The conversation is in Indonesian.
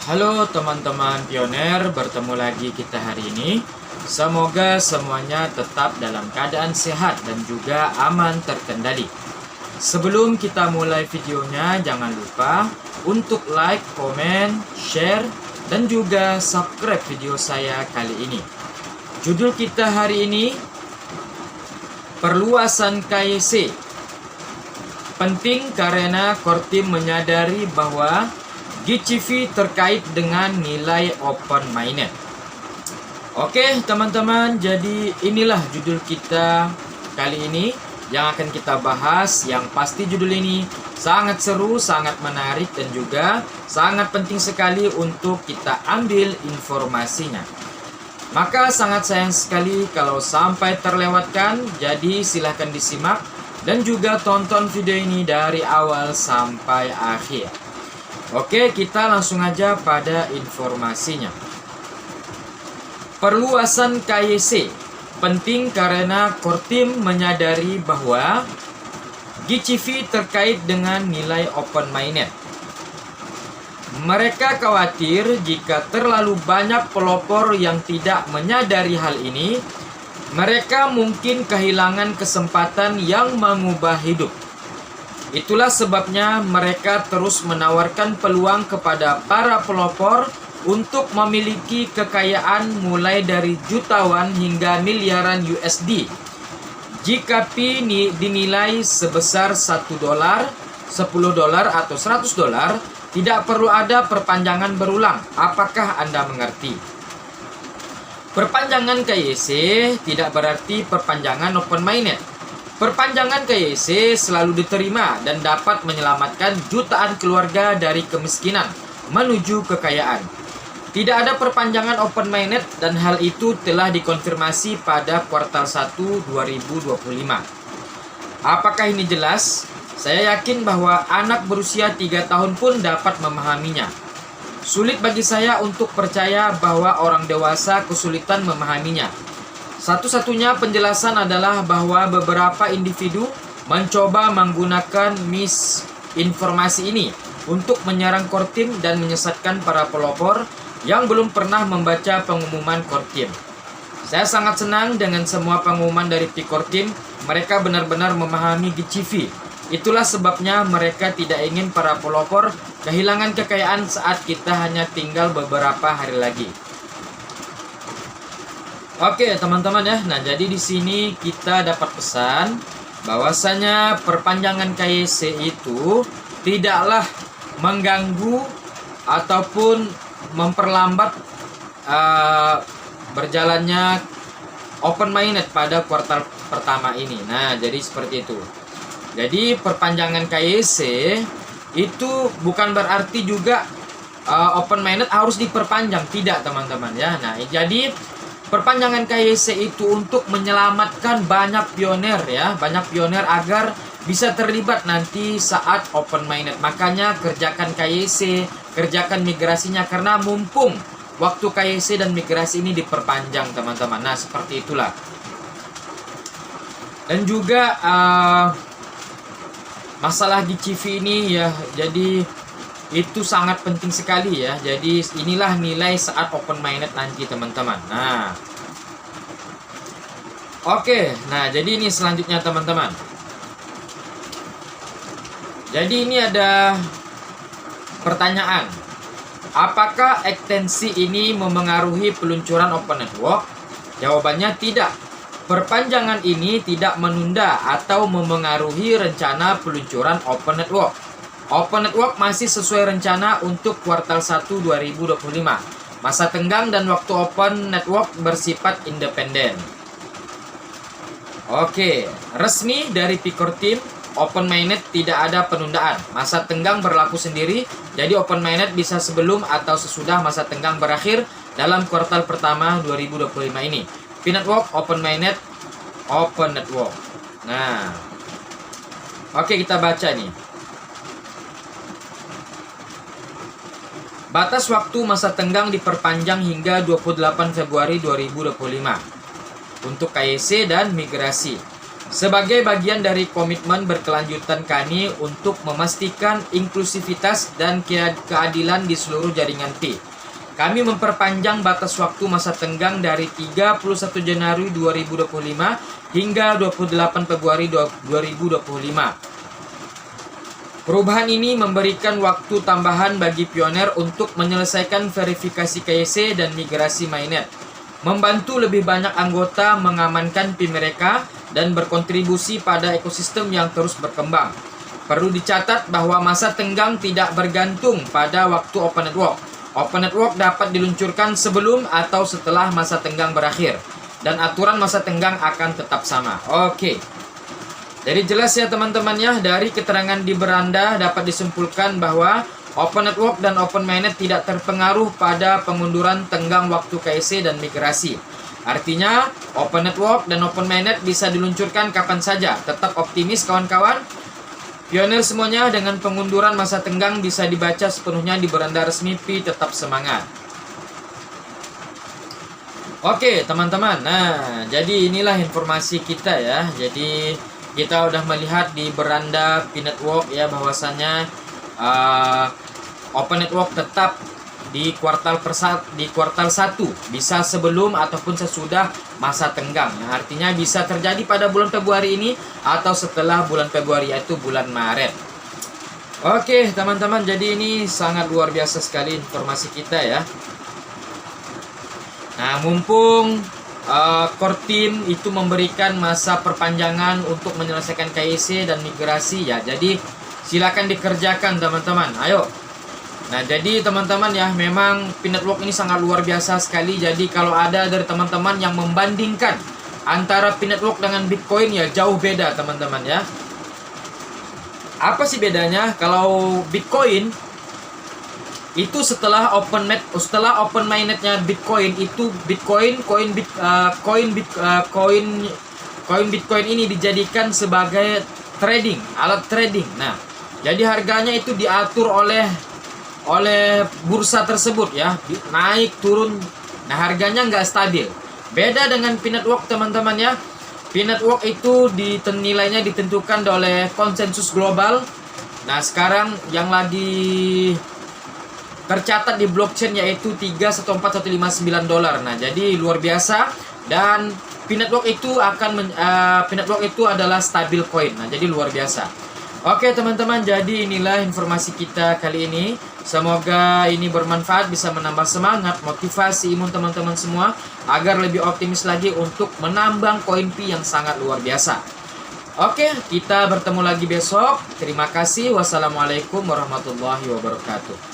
Halo teman-teman pioner, bertemu lagi kita hari ini. Semoga semuanya tetap dalam keadaan sehat dan juga aman terkendali. Sebelum kita mulai videonya, jangan lupa untuk like, komen, share, dan juga subscribe video saya kali ini. Judul kita hari ini, perluasan KYC. Penting karena core team menyadari bahwa GCV terkait dengan nilai open mainnet. Oke teman-teman, jadi inilah judul kita kali ini yang akan kita bahas. Yang pasti judul ini sangat seru, sangat menarik, dan juga sangat penting sekali untuk kita ambil informasinya. Maka sangat sayang sekali kalau sampai terlewatkan. Jadi silahkan disimak dan juga tonton video ini dari awal sampai akhir. Oke, kita langsung aja pada informasinya. Perluasan KYC penting karena core team menyadari bahwa GCV terkait dengan nilai open mainnet. Mereka khawatir jika terlalu banyak pelopor yang tidak menyadari hal ini, mereka mungkin kehilangan kesempatan yang mengubah hidup. Itulah sebabnya mereka terus menawarkan peluang kepada para pelopor untuk memiliki kekayaan mulai dari jutawan hingga miliaran USD. Jika P dinilai sebesar $1, $10, atau $100, tidak perlu ada perpanjangan berulang. Apakah Anda mengerti? Perpanjangan KYC tidak berarti perpanjangan open mainnet. Perpanjangan KYC selalu diterima dan dapat menyelamatkan jutaan keluarga dari kemiskinan menuju kekayaan. Tidak ada perpanjangan open mainnet dan hal itu telah dikonfirmasi pada kuartal 1 2025. Apakah ini jelas? Saya yakin bahwa anak berusia 3 tahun pun dapat memahaminya. Sulit bagi saya untuk percaya bahwa orang dewasa kesulitan memahaminya. Satu-satunya penjelasan adalah bahwa beberapa individu mencoba menggunakan misinformasi ini untuk menyerang core team dan menyesatkan para pelopor yang belum pernah membaca pengumuman core team. Saya sangat senang dengan semua pengumuman dari core team. Mereka benar-benar memahami GCV. Itulah sebabnya mereka tidak ingin para pelopor kehilangan kekayaan saat kita hanya tinggal beberapa hari lagi. Oke teman-teman ya. Nah, jadi di sini kita dapat pesan bahwasanya perpanjangan KYC itu tidaklah mengganggu ataupun memperlambat berjalannya open mainnet pada kuartal pertama ini. Nah, jadi seperti itu. Jadi perpanjangan KYC itu bukan berarti juga open mainnet harus diperpanjang, tidak teman-teman ya. Nah, jadi perpanjangan KYC itu untuk menyelamatkan banyak pioner ya, banyak pioner agar bisa terlibat nanti saat open mainnet. Makanya kerjakan KYC, kerjakan migrasinya karena mumpung waktu KYC dan migrasi ini diperpanjang teman-teman. Nah, seperti itulah. Dan juga masalah GCV ini ya, jadi itu sangat penting sekali ya. Jadi inilah nilai saat open mainnet nanti teman-teman. Nah, oke. Nah, jadi ini selanjutnya teman-teman. Jadi ini ada pertanyaan. Apakah ekstensi ini memengaruhi peluncuran open network? Jawabannya tidak. Perpanjangan ini tidak menunda atau memengaruhi rencana peluncuran open network. Open network masih sesuai rencana untuk kuartal 1 2025. Masa tenggang dan waktu open network bersifat independen. Oke, resmi dari core team, open mainnet tidak ada penundaan. Masa tenggang berlaku sendiri, jadi open mainnet bisa sebelum atau sesudah masa tenggang berakhir dalam kuartal pertama 2025 ini. P-Network, open mainnet, open network. Nah, oke, kita baca nih. Batas waktu masa tenggang diperpanjang hingga 28 Februari 2025 untuk KYC dan migrasi. Sebagai bagian dari komitmen berkelanjutan kami untuk memastikan inklusivitas dan keadilan di seluruh jaringan P, kami memperpanjang batas waktu masa tenggang dari 31 Januari 2025 hingga 28 Februari 2025. Perubahan ini memberikan waktu tambahan bagi pioner untuk menyelesaikan verifikasi KYC dan migrasi mainnet, membantu lebih banyak anggota mengamankan PIN mereka, dan berkontribusi pada ekosistem yang terus berkembang. Perlu dicatat bahwa masa tenggang tidak bergantung pada waktu Open Network. Open Network dapat diluncurkan sebelum atau setelah masa tenggang berakhir, dan aturan masa tenggang akan tetap sama. Oke. Jadi jelas ya teman-teman ya, dari keterangan di beranda dapat disimpulkan bahwa Open Network dan Open Mainnet tidak terpengaruh pada pengunduran tenggang waktu KYC dan migrasi. Artinya, Open Network dan Open Mainnet bisa diluncurkan kapan saja. Tetap optimis kawan-kawan. Pioner semuanya, dengan pengunduran masa tenggang bisa dibaca sepenuhnya di beranda resmi Pi. Tetap semangat. Oke teman-teman, nah jadi inilah informasi kita ya. Jadi kita udah melihat di beranda Pi Network ya, bahwasannya Open Network tetap di kuartal 1 bisa sebelum ataupun sesudah masa tenggang ya. Artinya bisa terjadi pada bulan Februari ini atau setelah bulan Februari, yaitu bulan Maret. Oke teman-teman, jadi ini sangat luar biasa sekali informasi kita ya. Nah mumpung core team itu memberikan masa perpanjangan untuk menyelesaikan KYC dan migrasi ya, jadi silakan dikerjakan teman-teman, ayo. Nah jadi teman-teman ya, memang Pi Network ini sangat luar biasa sekali. Jadi kalau ada dari teman-teman yang membandingkan antara Pi Network dengan Bitcoin, ya jauh beda teman-teman ya. Apa sih bedanya? Kalau Bitcoin itu setelah open mainnetnya Bitcoin, itu koin Bitcoin ini dijadikan sebagai alat trading. Nah jadi harganya itu diatur oleh bursa tersebut ya, naik turun. Nah harganya nggak stabil. Beda dengan Pi Network teman-teman ya. Pi Network itu nilainya ditentukan oleh konsensus global. Nah sekarang yang lagi tercatat di blockchain yaitu $314.159. Nah jadi luar biasa. Dan Pi Network itu adalah stabil coin. Nah jadi luar biasa. Oke teman-teman, jadi inilah informasi kita kali ini. Semoga ini bermanfaat, bisa menambah semangat, motivasi imun teman-teman semua agar lebih optimis lagi untuk menambang koin Pi yang sangat luar biasa. Oke, kita bertemu lagi besok. Terima kasih. Wassalamualaikum warahmatullahi wabarakatuh.